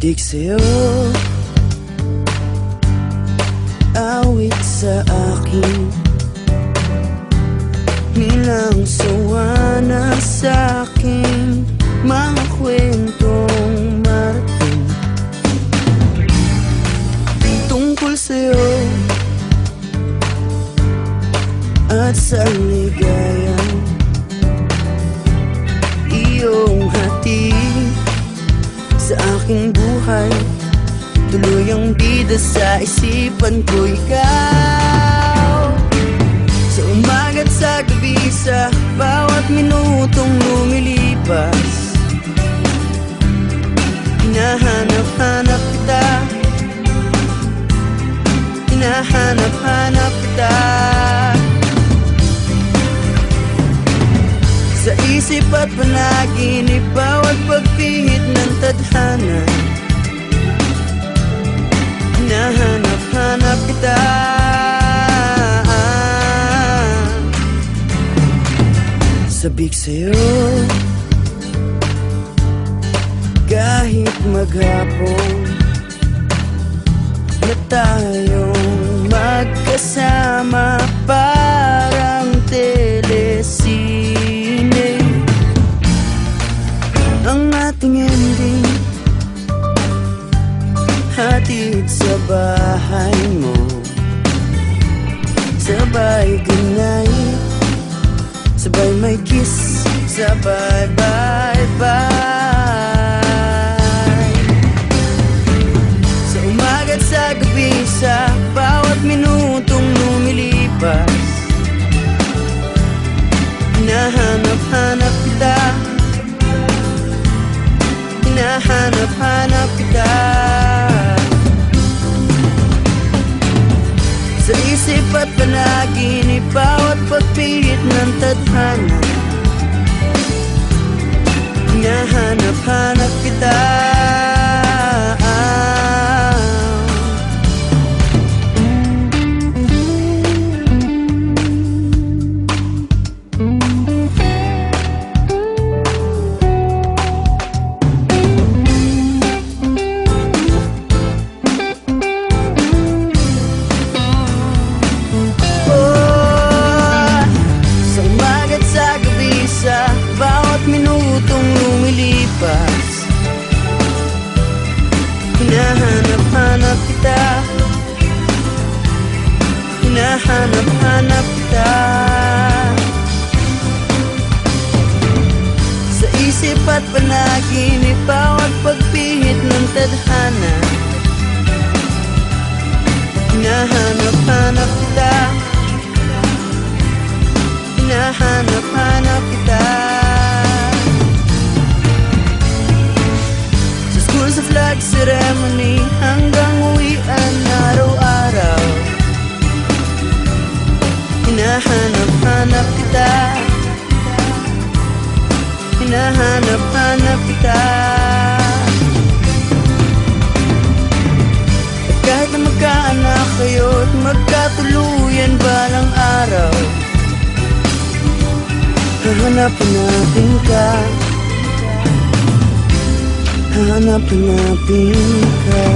Dik sa'yo, awit sa akin, nilang sawa na sa'king mga kwentong marating tungkol sa'yo at sa ligayang iyong hatid sa aking buhay. Tuluyang bida sa isipan ko ikaw, sa umaga't sa gabi, sa bawat minutong lumilipas. Hinahanap-hanap kita, hinahanap-hanap kita, sa isip at panaginip, bawat pagpihit ng tadhana. Hinahanap-hanap kita, sabik sa'yo kahit maghapon na tayong magkasama, parang telesine ang ating ending. Hatid sa bahay mo, sabay goodnight, sabay may kiss, sabay bye-bye. Sa umaga't sa gabi, sa bawat minutong lumilipas. Hinahanap-hanap kita, hinahanap-hanap kita, sa isip at panaginip, bawat pagpihit ng tadhana. Hinahanap-hanap kita, minutong lumilipas. Hinahanap-hanap kita, hinahanap-hanap kita, sa isip at panaginip, bawat pagpihit ng tadhana. Hinahanap-hanap kita, hinahanap-hanap kita, sa flag ceremony hanggang uwian araw-araw. Hinahanap-hanap kita, hinahanap-hanap kita, at kahit na magkaanak kayo't magkatuluyan balang araw, hahanap-hanapin ka, hahanap-hanapin ka.